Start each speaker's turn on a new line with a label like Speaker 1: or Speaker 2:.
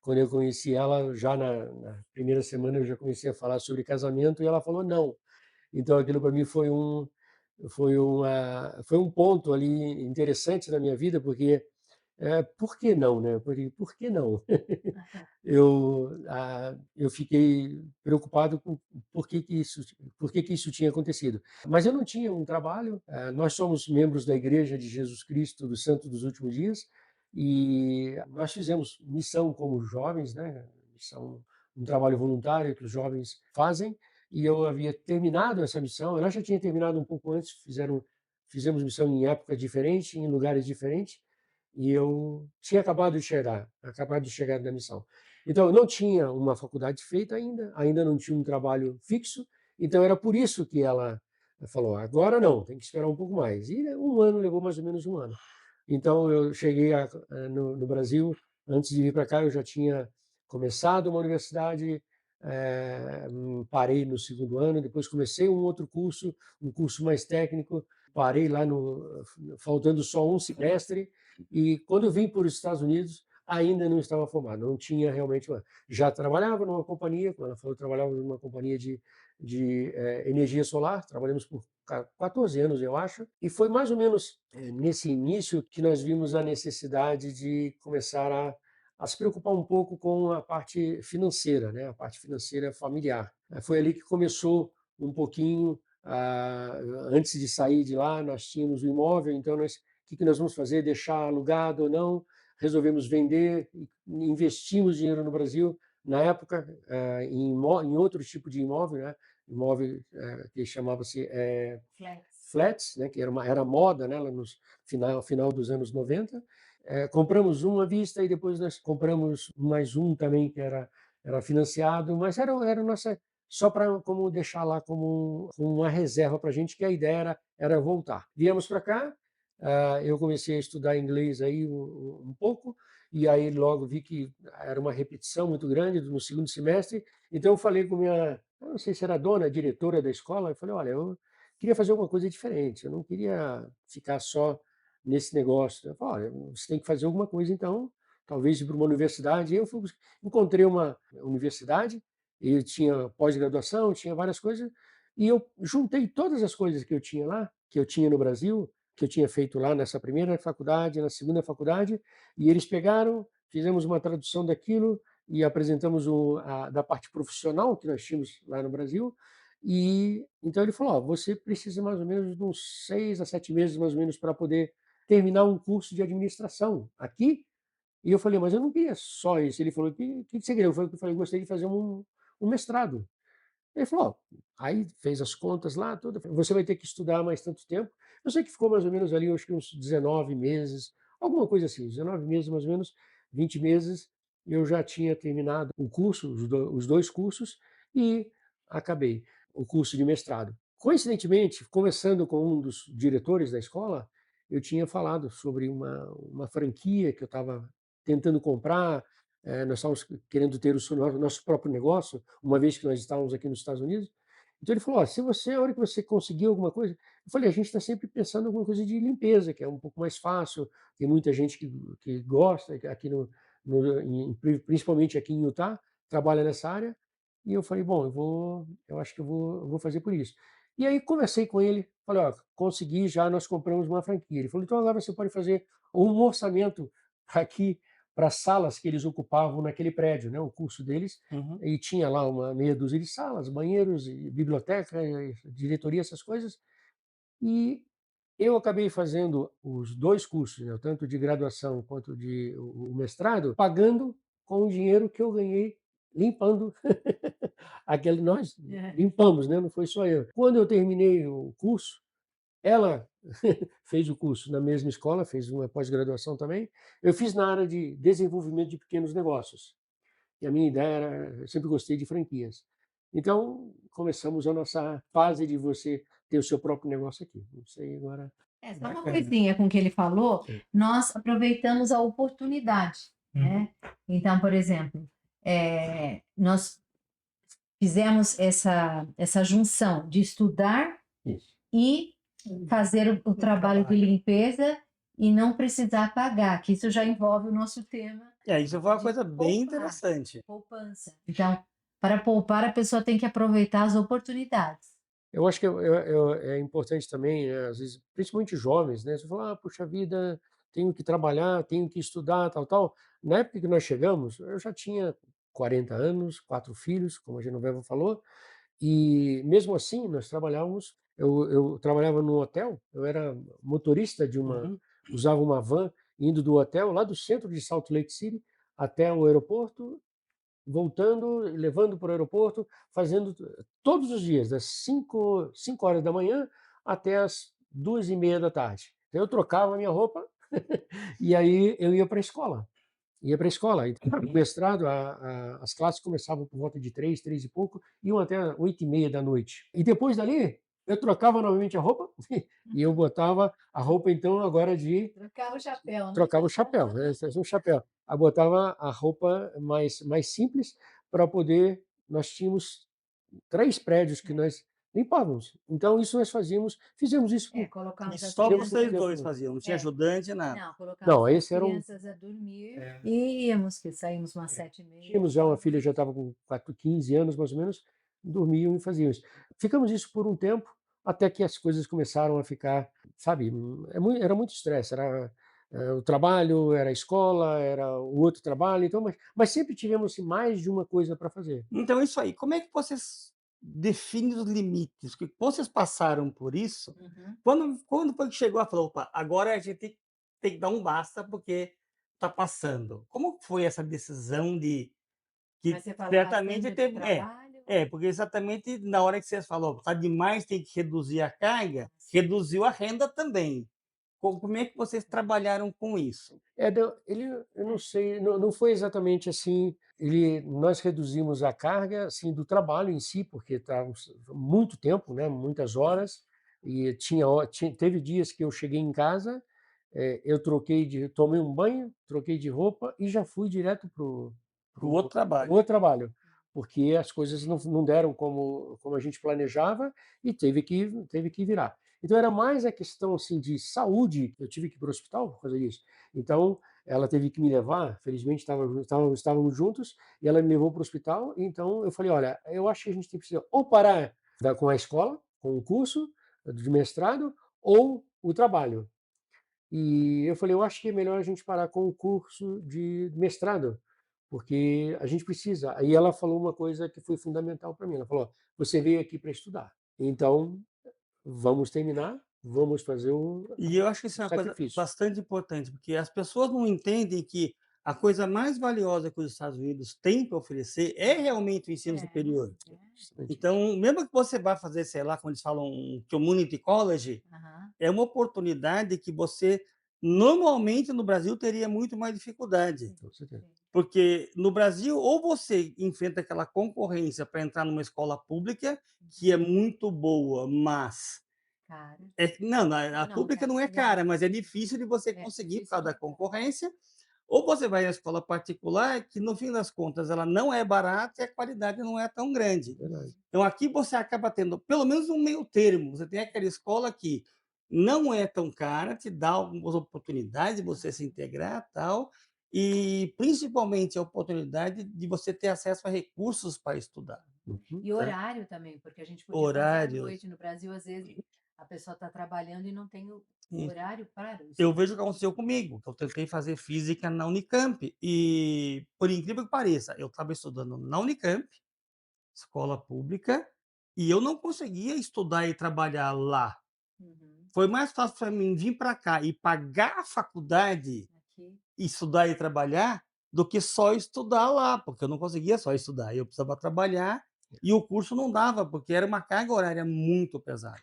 Speaker 1: quando eu conheci ela, já na primeira semana eu já comecei a falar sobre casamento e ela falou não. Então aquilo para mim foi um ponto ali interessante na minha vida, porque, por que não, né? Por que não? Eu fiquei preocupado com por que que isso tinha acontecido. Mas eu não tinha um trabalho, nós somos membros da Igreja de Jesus Cristo dos Santos dos Últimos Dias, e nós fizemos missão como jovens, né, missão, um trabalho voluntário que os jovens fazem, e eu havia terminado essa missão, ela já tinha terminado um pouco antes, fizemos missão em época diferente, em lugares diferentes, e eu tinha acabado de chegar da missão. Então, eu não tinha uma faculdade feita ainda, ainda não tinha um trabalho fixo, então era por isso que ela falou: agora não, tem que esperar um pouco mais. E um ano, levou mais ou menos um ano. Então, eu cheguei no Brasil, antes de vir para cá, eu já tinha começado uma universidade, parei no segundo ano, depois comecei um curso mais técnico, parei lá faltando só um semestre, e quando eu vim para os Estados Unidos, ainda não estava formado, não tinha realmente já trabalhava numa companhia, como ela falou, eu trabalhava numa companhia de energia solar, trabalhamos por 14 anos, eu acho, e foi mais ou menos nesse início que nós vimos a necessidade de começar a se preocupar um pouco com a parte financeira, né? A parte financeira familiar. Foi ali que começou um pouquinho, antes de sair de lá, nós tínhamos o imóvel, então o que nós vamos fazer? Deixar alugado ou não? Resolvemos vender, investimos dinheiro no Brasil, na época, em outro tipo de imóvel, né? Imóvel que chamava-se flats, né? Que era moda, né? Lá no final dos anos 90. Compramos um à vista e depois nós compramos mais um também que era financiado, mas era nossa, só para como deixar lá como uma reserva para a gente, que a ideia era voltar. Viemos para cá, eu comecei a estudar inglês aí um pouco, e aí logo vi que era uma repetição muito grande no segundo semestre, então eu falei com eu não sei se era a dona, a diretora da escola, eu falei: olha, eu queria fazer alguma coisa diferente, eu não queria ficar só nesse negócio. Eu falei: olha, você tem que fazer alguma coisa então, talvez ir para uma universidade. Encontrei uma universidade, e tinha pós-graduação, tinha várias coisas, e eu juntei todas as coisas que eu tinha lá, que eu tinha no Brasil, que eu tinha feito lá nessa primeira faculdade, na segunda faculdade, e eles pegaram, fizemos uma tradução daquilo e apresentamos da parte profissional que nós tínhamos lá no Brasil. E então ele falou: ó, você precisa mais ou menos de uns 6 a 7 meses mais ou menos para poder terminar um curso de administração aqui. E eu falei: mas eu não queria só isso. Ele falou: que você queria? Eu falei: eu gostaria de fazer um mestrado. Ele falou: ó, aí fez as contas lá, tudo. Você vai ter que estudar mais tanto tempo. Eu sei que ficou mais ou menos ali, acho que uns 19 meses, alguma coisa assim, 19 meses mais ou menos, 20 meses. Eu já tinha terminado o curso, os dois cursos, e acabei o curso de mestrado. Coincidentemente, conversando com um dos diretores da escola, eu tinha falado sobre uma franquia que eu estava tentando comprar. Nós estávamos querendo ter o nosso próprio negócio, uma vez que nós estávamos aqui nos Estados Unidos. Então ele falou: ó, se você, a hora que você conseguir alguma coisa, eu falei: a gente está sempre pensando em alguma coisa de limpeza, que é um pouco mais fácil, tem muita gente que gosta, aqui principalmente aqui em Utah, trabalha nessa área. E eu falei: bom, eu acho que eu vou fazer por isso. E aí conversei com ele, falei: ó, consegui já, nós compramos uma franquia. Ele falou: então agora você pode fazer um orçamento aqui para as salas que eles ocupavam naquele prédio, né, o curso deles,
Speaker 2: Uhum.
Speaker 1: e tinha lá uma meia dúzia de salas, banheiros, e biblioteca, e diretoria, essas coisas. E eu acabei fazendo os dois cursos, né, tanto de graduação quanto o mestrado, pagando com o dinheiro que eu ganhei limpando aquele. Nós limpamos, né, não foi só eu. Quando eu terminei o curso, ela fez o curso na mesma escola, fez uma pós-graduação também. Eu fiz na área de desenvolvimento de pequenos negócios. E a minha ideia eu sempre gostei de franquias. Então, começamos a nossa fase de você ter o seu próprio negócio aqui. Não sei agora.
Speaker 2: Só uma
Speaker 1: Bacana.
Speaker 2: coisinha com o que ele falou,
Speaker 1: É.
Speaker 2: nós aproveitamos a oportunidade, né. Então, por exemplo, nós fizemos essa junção de estudar
Speaker 1: Isso.
Speaker 2: e fazer o trabalho de limpeza e não precisar pagar, que isso já envolve o nosso tema
Speaker 3: É, isso foi uma
Speaker 2: de
Speaker 3: coisa bem
Speaker 2: poupar,
Speaker 3: interessante.
Speaker 2: poupança. Então, para poupar, a pessoa tem que aproveitar as oportunidades.
Speaker 1: Eu acho que é importante também, às vezes, principalmente jovens, né, você fala: "Ah, puxa vida, tenho que trabalhar, tenho que estudar, tal, tal". Na época que nós chegamos, eu já tinha 40 anos, 4 filhos, como a Genoveva falou, e mesmo assim nós trabalhávamos. Eu trabalhava num hotel, eu era motorista de uma,
Speaker 3: Uhum.
Speaker 1: usava uma van indo do hotel lá do centro de Salt Lake City até o aeroporto, voltando, levando para o aeroporto, fazendo todos os dias, das 5 horas da manhã até as 2h30 da tarde. Então eu trocava a minha roupa e aí eu ia para a escola. Ia para a escola. Então, o mestrado, as classes começavam por volta de 3, 3 e pouco, iam até 8h30 da noite. E depois dali, eu trocava novamente a roupa e eu botava a roupa, então, agora de
Speaker 2: Trocar o chapéu, né?
Speaker 1: trocava o chapéu, né, um chapéu. Aí botava a roupa mais simples para poder. Nós tínhamos 3 prédios que nós limpávamos. Então isso nós fizemos isso
Speaker 2: É,
Speaker 1: por
Speaker 3: E
Speaker 2: colocamos as
Speaker 3: só
Speaker 1: fizemos por um
Speaker 3: vocês
Speaker 2: crianças.
Speaker 3: 2
Speaker 1: tempo.
Speaker 3: faziam, não tinha
Speaker 2: É,
Speaker 3: ajudante, nada.
Speaker 2: não,
Speaker 1: Não,
Speaker 2: colocamos as
Speaker 1: esse era um.
Speaker 2: crianças a dormir e íamos, que saímos umas 7h30,
Speaker 1: Tínhamos já uma filha,
Speaker 2: 8h.
Speaker 1: já estava com 15 anos mais ou menos, dormiam e faziam isso. Ficamos isso por um tempo, até que as coisas começaram a ficar, sabe, era muito estresse, era, o trabalho, era a escola, era o outro trabalho, então, mas sempre tivemos, assim, mais de uma coisa para fazer.
Speaker 3: Então isso aí, como é que vocês definem os limites? Que vocês passaram por isso,
Speaker 2: Uhum.
Speaker 3: quando foi que chegou a falar: "Opa, agora a gente tem que dar um basta, porque tá passando"? Como foi essa decisão de
Speaker 2: Mas
Speaker 3: que
Speaker 2: você fala
Speaker 3: certamente
Speaker 2: bastante do
Speaker 3: teve
Speaker 2: trabalho?
Speaker 3: porque exatamente na hora que você falou: "Tá demais, tem que reduzir a carga",
Speaker 2: Assim,
Speaker 3: reduziu a renda também. Como é que vocês trabalharam com isso?
Speaker 1: Ele, eu não sei, não foi exatamente assim. Nós reduzimos a carga, assim, do trabalho em si, porque estávamos muito tempo, né, muitas horas, e teve dias que eu cheguei em casa, eu tomei um banho, troquei de roupa e já fui direto
Speaker 3: Para o outro
Speaker 1: pro
Speaker 3: trabalho.
Speaker 1: outro trabalho, porque as coisas não deram como a gente planejava e teve que virar. Então era mais a questão, assim, de saúde. Eu tive que ir para o hospital por causa disso. Então ela teve que me levar, felizmente estávamos juntos, e ela me levou para o hospital. Então eu falei: "Olha, eu acho que a gente precisa ou parar com a escola, com o curso de mestrado, ou o trabalho". E eu falei: "Eu acho que é melhor a gente parar com o curso de mestrado, porque a gente precisa". Aí ela falou uma coisa que foi fundamental para mim, ela falou: "Você veio aqui para estudar, então vamos terminar, vamos fazer
Speaker 3: E eu acho que
Speaker 1: o
Speaker 3: isso é uma coisa
Speaker 1: sacrifício".
Speaker 3: bastante importante, porque as pessoas não entendem que a coisa mais valiosa que os Estados Unidos têm para oferecer é realmente o ensino
Speaker 2: é,
Speaker 3: superior.
Speaker 2: é.
Speaker 1: Justamente isso.
Speaker 3: Então, mesmo que você vá fazer, sei lá, como eles falam, um community college,
Speaker 2: Aham.
Speaker 3: é uma oportunidade que você normalmente no Brasil teria muito mais dificuldade.
Speaker 2: Sim,
Speaker 1: Com certeza.
Speaker 2: sim.
Speaker 3: Porque no Brasil, ou você enfrenta aquela concorrência para entrar numa escola pública, que é muito boa, mas
Speaker 2: Cara.
Speaker 3: não, a
Speaker 2: Não, não,
Speaker 3: pública não é
Speaker 2: não.
Speaker 3: cara, mas é difícil de você
Speaker 2: É
Speaker 3: conseguir por
Speaker 2: difícil
Speaker 3: causa
Speaker 2: de
Speaker 3: da
Speaker 2: entrar.
Speaker 3: concorrência, ou você vai na escola particular, que no fim das contas ela não é barata e a qualidade não é tão grande.
Speaker 1: Verdade.
Speaker 3: Então aqui você acaba tendo pelo menos um meio termo, você tem aquela escola que não é tão cara, te dá algumas oportunidades de você se integrar, tal, e principalmente a oportunidade de você ter acesso a recursos para estudar,
Speaker 1: Uhum.
Speaker 2: E
Speaker 3: né.
Speaker 2: horário também, porque a gente podia fazer à
Speaker 3: Horários.
Speaker 2: noite. No Brasil, às vezes, a pessoa está trabalhando e não tem o horário para o
Speaker 3: Eu
Speaker 2: estudo.
Speaker 3: vejo o que aconteceu comigo, que eu tentei fazer física na Unicamp e, por incrível que pareça, eu estava estudando na Unicamp, escola pública, e eu não conseguia estudar e trabalhar lá.
Speaker 2: Uhum.
Speaker 3: Foi mais fácil para mim vir para cá e pagar a faculdade,
Speaker 2: Aqui.
Speaker 3: estudar e trabalhar, do que só estudar lá, porque eu não conseguia só estudar, eu precisava trabalhar e o curso não dava, porque era uma carga horária muito pesada.